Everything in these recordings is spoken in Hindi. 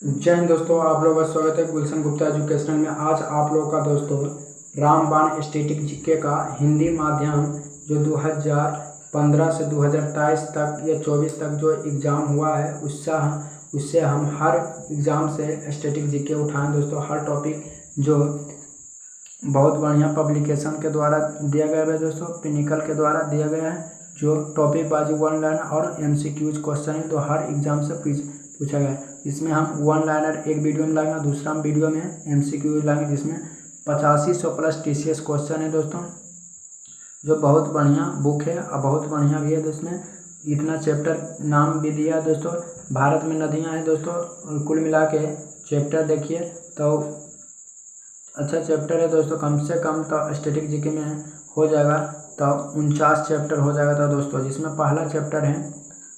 जय हिंद दोस्तों, आप लोगों का स्वागत है गुलशन गुप्ता एजुकेशनल में। आज आप लोगों का दोस्तों रामबाण स्टैटिक जीके का हिंदी माध्यम जो 2015 से 2023 तक या 24 तक जो एग्ज़ाम हुआ है उससे हम हर एग्ज़ाम से स्टैटिक जीके उठाएं दोस्तों। हर टॉपिक जो बहुत बढ़िया पब्लिकेशन के द्वारा दिया गया है दोस्तों, पिनिकल के द्वारा दिया गया है। जो टॉपिक बाजी वन लाइन और MCQs क्वेश्चन है तो हर एग्जाम से पूछा गया है। इसमें हम वन लाइनर एक वीडियो में लाएंगे, दूसरा वीडियो में MCQ लाएंगे, जिसमें 8500 प्लस TCS क्वेश्चन है दोस्तों, जो बहुत बढ़िया बुक है और बहुत बढ़िया भी है दोस्तों। इतना चैप्टर नाम भी दिया है दोस्तों। भारत में नदियाँ हैं दोस्तों, कुल मिला के चैप्टर देखिए तो अच्छा चैप्टर है दोस्तों। कम से कम तो स्टैटिक जीके में हो जाएगा तो 49 चैप्टर हो जाएगा तो दोस्तों, जिसमें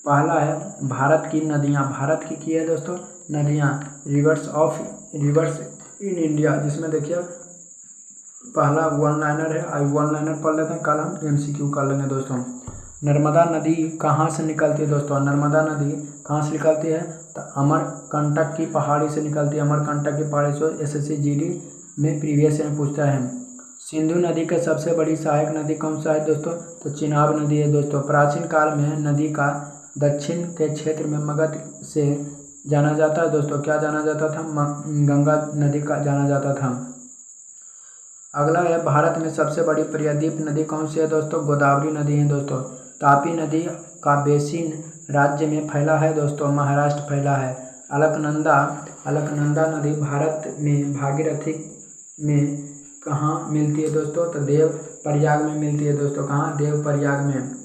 पहला है भारत की नदियाँ। भारत की है दोस्तों नदियाँ, रिवर्स इन इंडिया, जिसमें देखिए पहला वन लाइनर है। आई वन लाइनर पढ़ लेते हैं, कल हम MCQ कर लेंगे दोस्तों। नर्मदा नदी कहाँ से निकलती है दोस्तों? नर्मदा नदी कहाँ से निकलती है तो अमरकंटक की पहाड़ी से निकलती है। अमरकंटक की पहाड़ी से SSC GD में प्रीवियस ईयर पूछता है। सिंधु नदी का सबसे बड़ी सहायक नदी कौन सा है दोस्तों? तो चिनाब नदी है दोस्तों। प्राचीन काल में नदी का दक्षिण के क्षेत्र में मगध से जाना जाता है दोस्तों। क्या जाना जाता था? गंगा नदी का जाना जाता था। अगला है भारत में सबसे बड़ी प्रायद्वीप नदी कौन सी है दोस्तों? गोदावरी नदी है दोस्तों। तापी नदी का बेसिन राज्य में फैला है दोस्तों, महाराष्ट्र फैला है। अलकनंदा नदी भारत में भागीरथी में कहाँ मिलती है दोस्तों? तो देव प्रयाग में मिलती है दोस्तों। कहाँ? देव प्रयाग में।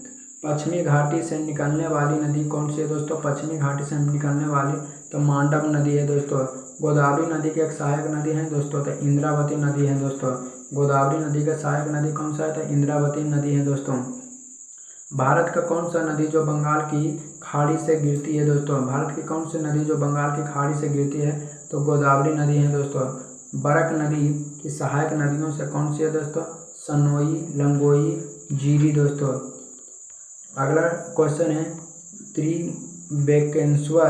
पश्चिमी घाटी से निकलने वाली नदी कौन सी है दोस्तों? पश्चिमी घाटी से निकलने वाली तो मांडव नदी है दोस्तों। गोदावरी नदी की एक सहायक नदी है दोस्तों तो इंद्रावती नदी है दोस्तों। गोदावरी नदी का सहायक नदी कौन सा है? तो इंद्रावती नदी है दोस्तों। भारत का कौन सा नदी जो बंगाल की खाड़ी से गिरती है दोस्तों? भारत की कौन सी नदी जो बंगाल की खाड़ी से गिरती है? तो गोदावरी नदी है दोस्तों। बरक नदी की सहायक नदियों से कौन सी है दोस्तों? सनोई, लंगोई, जीरी दोस्तों। अगला क्वेश्चन है त्रिवेकेश्वर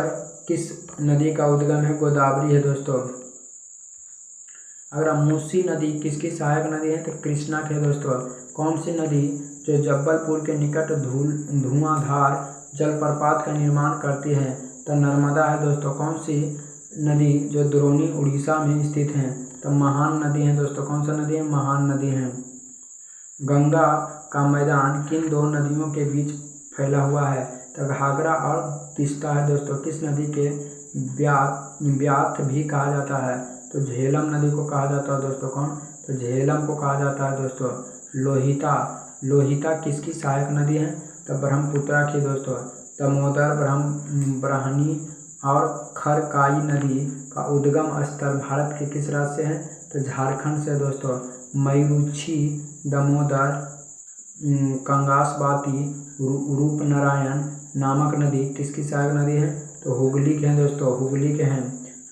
किस नदी का उद्गम है? गोदावरी है दोस्तों। अगर मूसी नदी किसकी सहायक नदी है? तो कृष्णा की है दोस्तों। कौन सी नदी जो जबलपुर के निकट धुआंधार जलप्रपात का निर्माण करती है? तो नर्मदा है दोस्तों। कौन सी नदी जो द्रोणी उड़ीसा में स्थित है? तो महान नदी है दोस्तों। कौन सा नदी है? महान नदी है। गंगा का मैदान किन दो नदियों के बीच फैला हुआ है? तो घाघरा और तीस्ता है दोस्तों। किस नदी के ब्यात भी कहा जाता है? तो झेलम नदी को कहा जाता है दोस्तों। कौन? तो झेलम को कहा जाता है दोस्तों। लोहिता किसकी सहायक नदी है? तो ब्रह्मपुत्रा की दोस्तों। दामोदर, ब्राह्मणी और खरकाई नदी का उद्गम स्थल भारत के किस राज्य से है? तो झारखंड से दोस्तों। मयूरुच्छी, दामोदर, कंगासबाती, रूपनारायण नामक नदी किसकी सहायक नदी है? तो हुगली के हैं दोस्तों, हुगली के हैं।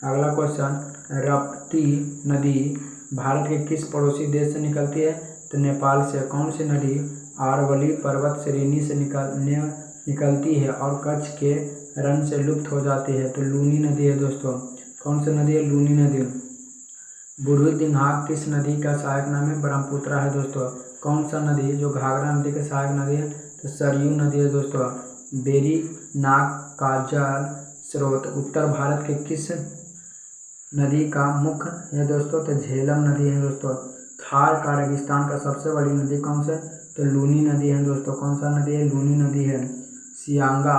अगला क्वेश्चन, राप्ती नदी भारत के किस पड़ोसी देश से निकलती है? तो नेपाल से। कौन सी नदी अरावली पर्वत श्रेणी से निकलती है और कच्छ के रण से लुप्त हो जाती है? तो लूनी नदी है दोस्तों। कौन सी नदी है? लूनी नदी। बूढ़ी दिघाग किस नदी का सहायक नाम है? ब्रह्मपुत्रा है दोस्तों। कौन सा नदी जो घाघरा नदी का सहायक नदी है? तो सरयू नदी है दोस्तों। बेरी नाग का जल स्रोत उत्तर भारत के किस नदी का मुख है दोस्तों? तो झेलम नदी है दोस्तों। थार का रेगिस्तान का सबसे बड़ी नदी कौन सा? तो लूनी नदी है दोस्तों। कौन सा नदी है? लूनी नदी है। सियांगा,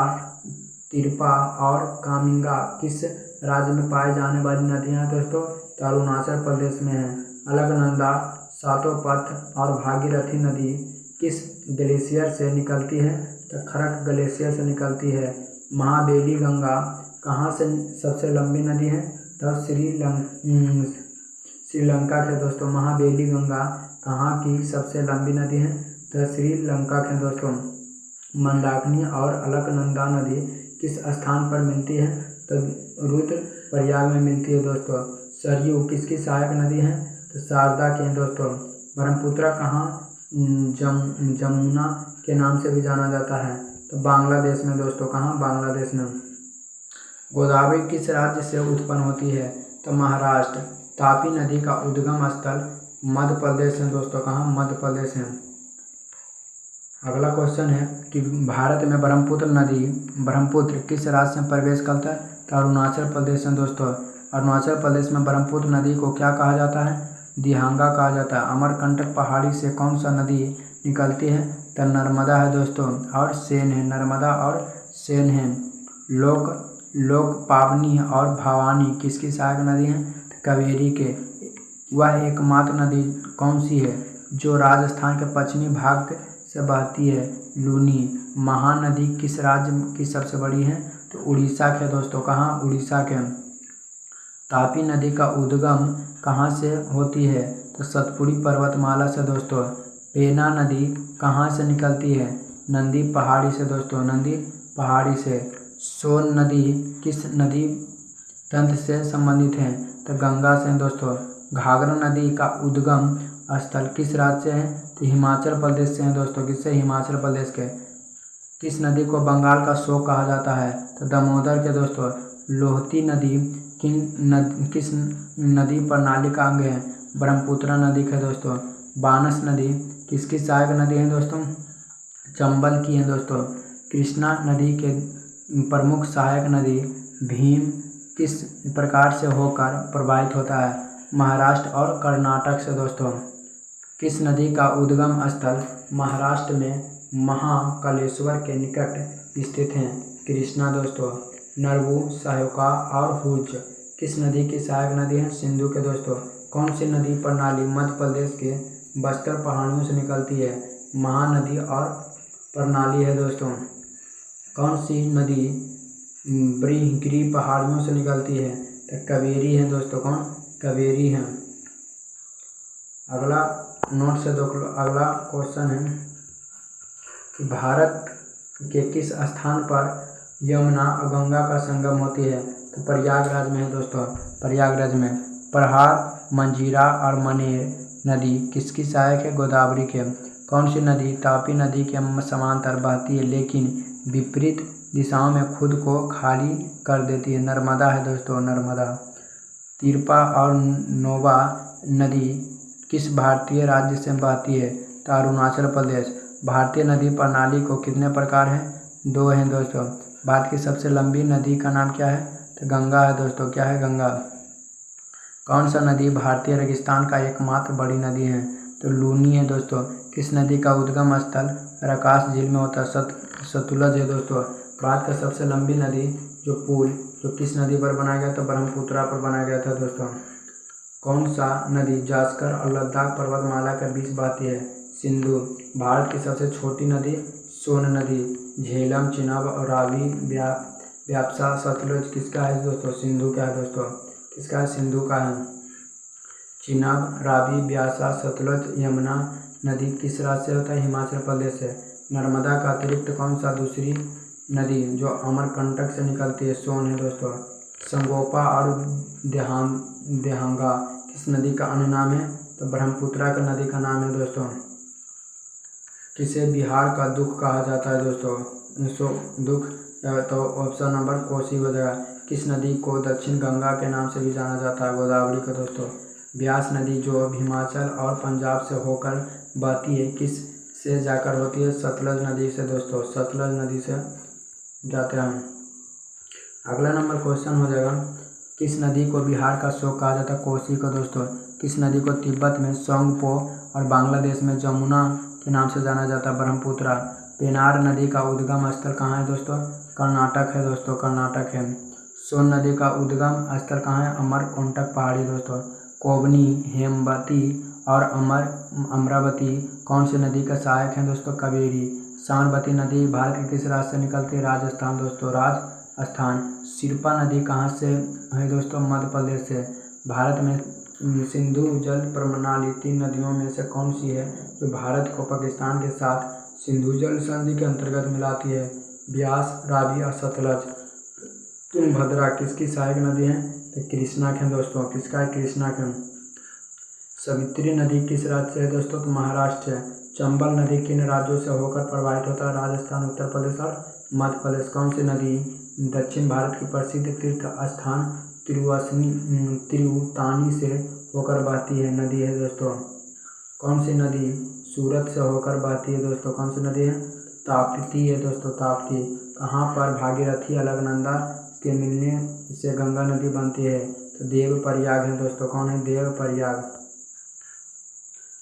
तिरपा और कामिंगा किस राज्य में पाए जाने वाली नदियां हैं दोस्तों? तो अरुणाचल प्रदेश में है। अलकनंदा, सातोपथ और भागीरथी नदी किस ग्लेशियर से निकलती है? तो खरक ग्लेशियर से निकलती है। महाबेली गंगा कहाँ से सबसे लंबी नदी है? तो श्रीलंका के दोस्तों। महाबेली गंगा कहाँ की सबसे लंबी नदी है? तो श्रीलंका के दोस्तों। मंदाकिनी और अलकनंदा नदी किस स्थान पर मिलती है? तो रुद्रप्रयाग में मिलती है दोस्तों। सरयू किसकी सहायक नदी है? तो शारदा के हैं दोस्तों। ब्रह्मपुत्रा कहाँ जमुना के नाम से भी जाना जाता है? तो बांग्लादेश में दोस्तों। कहाँ? बांग्लादेश में। गोदावरी किस राज्य से उत्पन्न होती है? तो महाराष्ट्र। तापी नदी का उद्गम स्थल मध्य प्रदेश है दोस्तों। कहाँ? मध्य प्रदेश है। अगला क्वेश्चन है कि भारत में ब्रह्मपुत्र किस राज्य में प्रवेश करता है? तो अरुणाचल प्रदेश है दोस्तों। अरुणाचल प्रदेश में ब्रह्मपुत्र नदी को क्या कहा जाता है? दिहांगा कहा जाता है। अमरकंटक पहाड़ी से कौन सा नदी निकलती है? तो नर्मदा है दोस्तों, और सेन है। नर्मदा और सेन है। लोक पावनी और भवानी किसकी सहायक नदी है? कावेरी के। वह एकमात्र नदी कौन सी है जो राजस्थान के पश्चिमी भाग से बहती है? लूनी। महानदी किस राज्य की सबसे बड़ी है? तो उड़ीसा के दोस्तों। कहाँ? उड़ीसा के। तापी नदी का उद्गम कहाँ से होती है? तो सतपुड़ी पर्वतमाला से दोस्तों। पेना नदी कहाँ से निकलती है? नंदी पहाड़ी से दोस्तों। नंदी पहाड़ी से। सोन नदी किस नदी तंत्र से संबंधित है? तो गंगा से दोस्तों। घाघरा नदी का उद्गम स्थल किस राज्य से है? तो हिमाचल प्रदेश से है दोस्तों। किससे? हिमाचल प्रदेश के। किस नदी को बंगाल का शोक कहा जाता है? तो दामोदर के दोस्तों। लोहती नदी किस नदी प्रणाली का अंग है? ब्रह्मपुत्र नदी के दोस्तों। बानस नदी किसकी सहायक नदी है दोस्तों? चंबल की है दोस्तों। कृष्णा नदी के प्रमुख सहायक नदी भीम किस प्रकार से होकर प्रवाहित होता है? महाराष्ट्र और कर्नाटक से दोस्तों। किस नदी का उद्गम स्थल महाराष्ट्र में महाकालेश्वर के निकट स्थित है? कृष्णा दोस्तों। नरबू, सहायका और हुज किस नदी की सहायक नदी है? सिंधु के दोस्तों। कौन सी नदी प्रणाली मध्य प्रदेश के बस्तर पहाड़ियों से निकलती है? महानदी और प्रणाली है दोस्तों। कौन सी नदी ब्रिहगिरी पहाड़ियों से निकलती है? तो कावेरी है दोस्तों। कौन? कावेरी है। अगला नोट से दो। अगला क्वेश्चन है कि भारत के किस स्थान पर यमुना और गंगा का संगम होती है? तो प्रयागराज में है दोस्तों। प्रयागराज में। प्रहार, मंजीरा और मनेर नदी किसकी सहायक है? गोदावरी के। कौन सी नदी तापी नदी के समांतर बहती है लेकिन विपरीत दिशाओं में खुद को खाली कर देती है? नर्मदा है दोस्तों। नर्मदा। तिरपा और नोवा नदी किस भारतीय राज्य से बहती है? तो अरुणाचल प्रदेश। भारतीय नदी प्रणाली को कितने प्रकार हैं? 2 हैं दोस्तों। भारत की सबसे लंबी नदी का नाम क्या है? तो गंगा है दोस्तों। क्या है? गंगा। कौन सा नदी भारतीय रेगिस्तान का एकमात्र बड़ी नदी है? तो लूनी है दोस्तों। किस नदी का उद्गम स्थल रकास झील में होता है? सतलुज है दोस्तों। भारत का सबसे लंबी नदी पुल किस नदी पर बनाया गया? तो ब्रह्मपुत्रा पर बनाया गया था दोस्तों। कौन सा नदी जास्कर और लद्दाख पर्वतमाला के बीच बहती है? सिंधु। भारत की सबसे छोटी नदी सोन नदी। झेलम, चिनाब और रावी, व्यापसा, सतलुज किसका है दोस्तों? सिंधु का है दोस्तों। किसका है? सिंधु का है। चिनाब, रावी, व्यासा, सतलुज, यमुना नदी किस राज्य से होता है? हिमाचल प्रदेश से। नर्मदा का अतिरिक्त कौन सा दूसरी नदी जो अमरकंटक से निकलती है? सोन है दोस्तों। संगोपा और देहांगा किस नदी का अन्य नाम है? तो ब्रह्मपुत्रा का नदी का नाम है दोस्तों। किसे बिहार का दुख कहा जाता है दोस्तों? दुख तो ऑप्शन नंबर कोसी हो जाएगा। किस नदी को दक्षिण गंगा के नाम से भी जाना जाता है? गोदावरी का दोस्तों। ब्यास नदी जो हिमाचल और पंजाब से होकर बहती है किस से जाकर होती है? सतलज नदी से दोस्तों। सतलज नदी से जाते हैं। अगला नंबर क्वेश्चन हो जाएगा किस नदी को बिहार का शोक कहा जाता है? कोसी को दोस्तों। किस नदी को तिब्बत में सोंगपो और बांग्लादेश में जमुना के नाम से जाना जाता है? ब्रह्मपुत्रा। पेनार नदी का उद्गम स्थल कहाँ है दोस्तों? कर्नाटक है दोस्तों। कर्नाटक है। सोन नदी का उद्गम स्थल कहाँ है? अमरकंटक पहाड़ी दोस्तों। कोबनी, हेमवती और अमरावती कौन सी नदी का सहायक है दोस्तों? कावेरी। साबरमती नदी भारत के किस राज्य से निकलती है? राजस्थान दोस्तों। राजस्थान। सिरपा नदी कहाँ से है दोस्तों? मध्य प्रदेश से। भारत में सिंधु जल प्रणाली 3 नदियों में से कौन सी है जो भारत को पाकिस्तान के साथ सिंधु जल संधि के अंतर्गत मिलाती है? ब्यास, रावी और सतलज। तुंगभद्रा किसकी सहायक नदी है? तो कृष्णा के दोस्तों। किसका है? कृष्णा के। सवित्री नदी किस राज्य से है दोस्तों? तो महाराष्ट्र है। चंबल नदी किन राज्यों से होकर प्रवाहित होता है? राजस्थान, उत्तर प्रदेश और मध्य प्रदेश। कौन सी नदी दक्षिण भारत की प्रसिद्ध तीर्थ स्थान तिरुतानी से होकर बहती है नदी है दोस्तों। कौन सी नदी सूरत से होकर बहती है दोस्तों? कौन सी नदी है? ताप्ती है दोस्तों, ताप्ती। कहाँ पर? भागीरथी अलकनंदा के मिलने से गंगा नदी बनती है, तो देवप्रयाग है दोस्तों। कौन है? देवप्रयाग।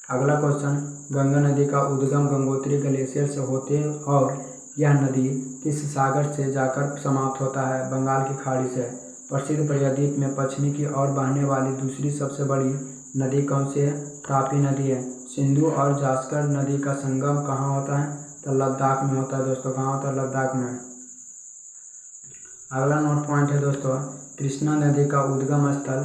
अगला क्वेश्चन, गंगा नदी का उद्गम गंगोत्री ग्लेशियर से होते और यह नदी किस सागर से जाकर समाप्त होता है? बंगाल की खाड़ी से। प्रसिद्ध प्रायद्वीप में पश्चिमी की ओर बहने वाली दूसरी सबसे बड़ी नदी कौन सी है? तापी नदी है। सिंधु और जास्कर नदी का संगम कहाँ होता है? तो लद्दाख में होता है दोस्तों। कहाँ होता है? लद्दाख में। अगला नोट पॉइंट है दोस्तों, कृष्णा नदी का उद्गम स्थल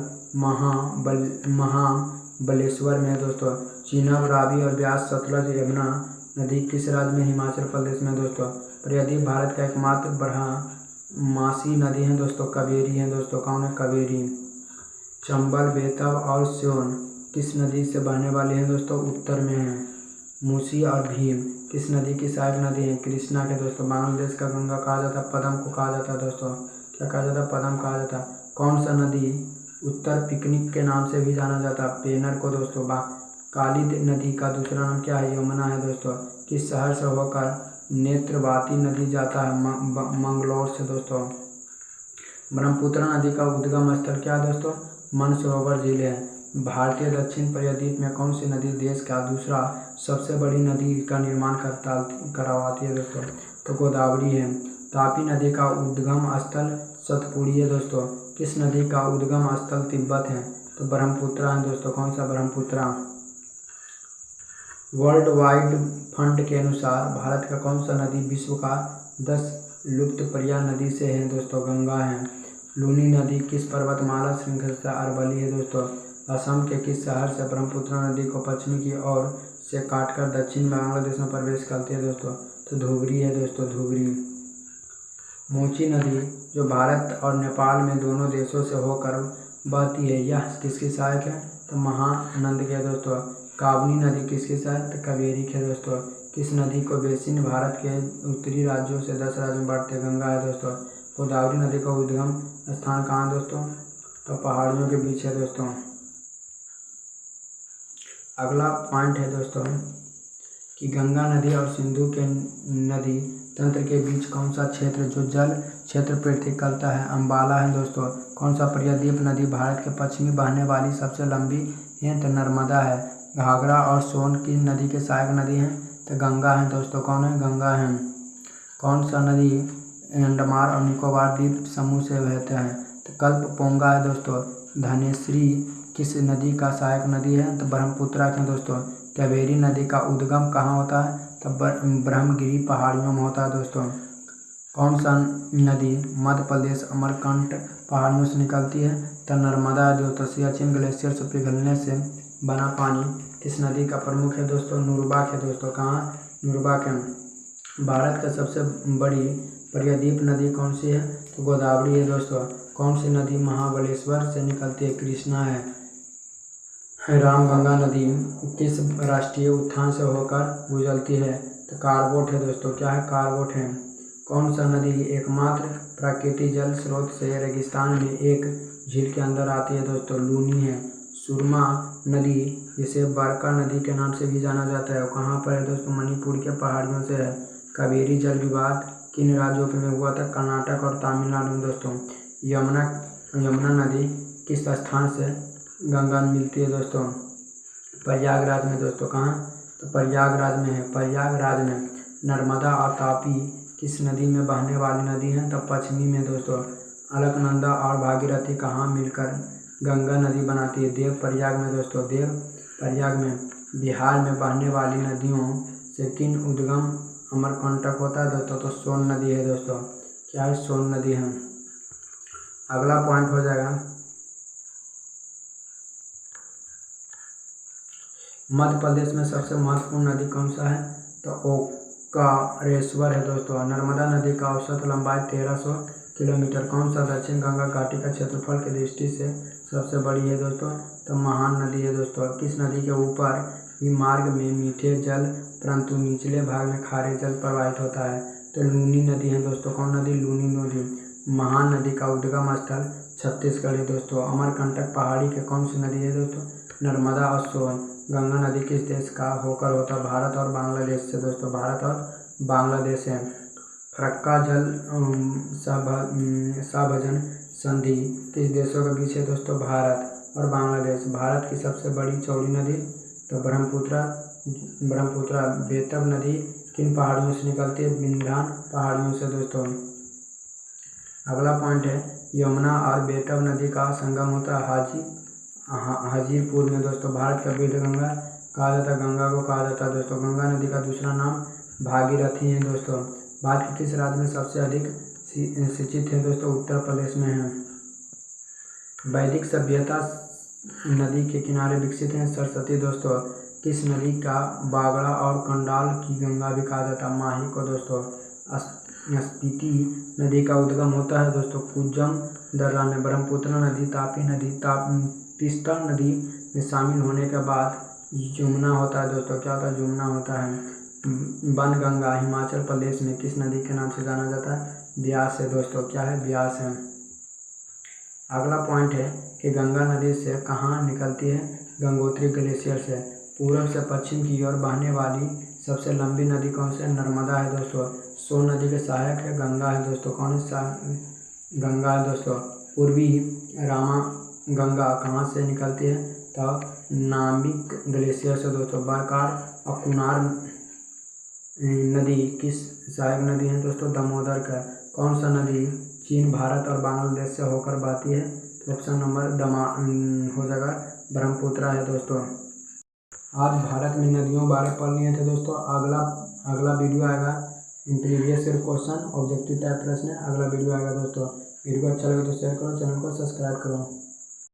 महाबलेश्वर में है दोस्तों। चीनाब, रावी और ब्यास, सतलज, यमुना नदी किस राज्य में? हिमाचल प्रदेश में दोस्तों। प्रायद्वीप भारत का एकमात्र बारहमासी नदी है दोस्तों, कावेरी है दोस्तों। कौन है? कावेरी। चंबल, बेतव और सोन किस नदी से बहने वाली है दोस्तों? उत्तर में है। मूसी और भीम किस नदी की सहायक नदी है? कृष्णा के दोस्तों। बांग्लादेश का गंगा कहा जाता है, पदम को कहा जाता है दोस्तों। क्या कहा जाता है? पदम कहा जाता है। कौन सा नदी उत्तर पिकनिक के नाम से भी जाना जाता है? पेनर को दोस्तों। काली नदी का दूसरा नाम क्या है? यमुना है दोस्तों। किस शहर से होकर नेत्रवाती नदी जाता है? मंगलौर से दोस्तों। ब्रह्मपुत्र नदी का उद्गम स्थल क्या है दोस्तों? मानसरोवर झील है। भारतीय दक्षिण प्रायद्वीप में कौन सी नदी देश का दूसरा सबसे बड़ी नदी का निर्माण करवाती है दोस्तों? तो गोदावरी है। तापी नदी का उद्गम स्थल सतपुड़ी है दोस्तों। किस नदी का उद्गम स्थल तिब्बत है? तो ब्रह्मपुत्र है दोस्तों। कौन सा? ब्रह्मपुत्र। वर्ल्ड वाइड फंड के अनुसार भारत का कौन सा नदी विश्व का 10 लुप्तप्राय नदी से है दोस्तों? गंगा है। लूनी नदी किस पर्वतमाला श्रृंखला से अरवली है दोस्तों? असम के किस शहर से ब्रह्मपुत्र नदी को पश्चिमी की ओर से काटकर दक्षिण बांग्लादेश में प्रवेश करती है दोस्तों? तो धुबरी है दोस्तों, धुबरी। मोची नदी जो भारत और नेपाल में दोनों देशों से होकर बहती है, यह किसकी सहायक है? तो महानंद के दोस्तों। काबनी नदी किसकी सहायक? तो कावेरी के दोस्तों। किस नदी को बेसिन भारत के उत्तरी राज्यों से 10 राज्यों में बांटते? गंगा है दोस्तों। गोदावरी नदी का उद्गम स्थान कहाँ दोस्तों? तो पहाड़ियों के बीच है दोस्तों। अगला पॉइंट है दोस्तों कि गंगा नदी और सिंधु के नदी तंत्र के बीच कौन सा क्षेत्र जो जल क्षेत्र पृथ्वी करता है? अम्बाला है दोस्तों। कौन सा प्रायद्वीप नदी भारत के पश्चिमी बहने वाली सबसे लंबी है? तो नर्मदा है। घाघरा और सोन की नदी के सहायक नदी हैं? तो गंगा है दोस्तों। कौन है? गंगा है। कौन सा नदी अंडमान और निकोबार द्वीप समूह से बहता है? तो कल्पपोंगा है दोस्तों। धनेश्वरी किस नदी का सहायक नदी है? तो ब्रह्मपुत्र है दोस्तों। कावेरी नदी का उद्गम कहाँ होता है? तो ब्रह्मगिरी पहाड़ियों में होता है दोस्तों। कौन सा नदी मध्य प्रदेश अमरकंटक पहाड़ियों से निकलती है? तो नर्मदा है दोस्तों। सियाचिन ग्लेशियर से पिघलने से बना पानी किस नदी का प्रमुख है दोस्तों? नुरबाक है दोस्तों। कहाँ? नुरबाक है। भारत का सबसे बड़ी प्रायद्वीप नदी कौन सी है? तो गोदावरी है दोस्तों। कौन सी नदी महाबलेश्वर से निकलती है? कृष्णा है। रामगंगा नदी किस राष्ट्रीय उद्यान से होकर गुजरती है? तो कारबोट है दोस्तों। क्या है? कारबोट है। कौन सा नदी एकमात्र प्राकृतिक जल स्रोत से रेगिस्तान में एक झील के अंदर आती है दोस्तों? लूनी है। सुरमा नदी जिसे बरका नदी के नाम से भी जाना जाता है, कहाँ पर है दोस्तों? मणिपुर के पहाड़ियों से है। कावेरी जल विवाद किन राज्यों में हुआ था? कर्नाटक और तमिलनाडु में दोस्तों। यमुना नदी किस स्थान से गंगा मिलती है दोस्तों? प्रयागराज में दोस्तों। कहाँ? तो प्रयागराज में है। प्रयागराज में। नर्मदा और तापी किस नदी में बहने वाली नदी है? तो पश्चिमी में दोस्तों। अलकनंदा और भागीरथी कहाँ मिलकर गंगा नदी बनाती है? देवप्रयाग में दोस्तों। देवप्रयाग में। बिहार में बहने वाली नदियों से किन उद्गम अमरकंटक होता है दोस्तों? तो सोन नदी है दोस्तों। क्या है? सोन नदी है। अगला पॉइंट हो जाएगा मध्य प्रदेश में सबसे महत्वपूर्ण नदी कौन सा है? तो ओंकारेश्वर है दोस्तों। नर्मदा नदी का औसत लंबाई 1300 किलोमीटर। कौन सा दक्षिण गंगा घाटी का क्षेत्रफल की दृष्टि से सबसे बड़ी है दोस्तों? तो महान नदी है दोस्तों। किस नदी के ऊपर ही मार्ग में मीठे जल परंतु निचले भाग में खारे जल प्रवाहित होता है? तो लूनी नदी है दोस्तों। कौन नदी? लूनी नदी। महान नदी का उद्गम स्थल छत्तीसगढ़ है दोस्तों। अमरकंटक पहाड़ी के कौन सी नदी है दोस्तों? नर्मदा और सोन। गंगा नदी किस देश का होकर होता है? भारत और बांग्लादेश से दोस्तों, भारत और बांग्लादेश से। फरक्का जल साभजन संधि किस देशों के बीच है दोस्तों? भारत और बांग्लादेश। भारत की सबसे बड़ी चौड़ी नदी तो ब्रह्मपुत्र। बेतब नदी किन पहाड़ियों से निकलती है? विंध्यान पहाड़ियों से दोस्तों। अगला पॉइंट है, यमुना और बेतब नदी का संगम होता है हाजीपुर में दोस्तों। भारत का वृद्ध गंगा कहा जाता है, गंगा को कहा जाता है दोस्तों। गंगा नदी का दूसरा नाम भागीरथी है दोस्तों। भारत के किस राज्य में सबसे अधिक सिंचित है दोस्तों? उत्तर प्रदेश में है। वैदिक सभ्यता नदी के किनारे विकसित है सरस्वती दोस्तों। किस नदी का बागड़ा और कंडाल की गंगा भी कहा जाता है? माही को दोस्तों। स्पीति नदी का उद्गम होता है दोस्तों कुजम दर्रा में। ब्रह्मपुत्र नदी, तापी नदी, तीस्ता नदी में शामिल होने के बाद यमुना होता है दोस्तों। क्या होता है? यमुना होता है। बनगंगा हिमाचल प्रदेश में किस नदी के नाम से जाना जाता है? ब्यास है दोस्तों। क्या है? ब्यास है। अगला पॉइंट है कि गंगा नदी से कहाँ निकलती है? गंगोत्री ग्लेशियर से। पूर्व से पश्चिम की ओर बहने वाली सबसे लंबी नदी कौन सी है? नर्मदा है दोस्तों। सोन नदी के सहायक है गंगा है दोस्तों। कौन है? गंगा है दोस्तों। पूर्वी रामा गंगा कहाँ से निकलती है? तो नामिक ग्लेशियर से दोस्तों। बरकार और कुनार नदी किस सहायक नदी है दोस्तों? दामोदर का। कौन सा नदी चीन, भारत और बांग्लादेश से होकर बहती है? तो ऑप्शन नंबर हो जाएगा ब्रह्मपुत्र है दोस्तों। आज भारत में नदियों बारे पढ़ लिए थे दोस्तों। अगला वीडियो आएगा previous year question objective type प्रश्न। अगला वीडियो आएगा दोस्तों। वीडियो अच्छा लगे तो शेयर करो, चैनल को सब्सक्राइब करो।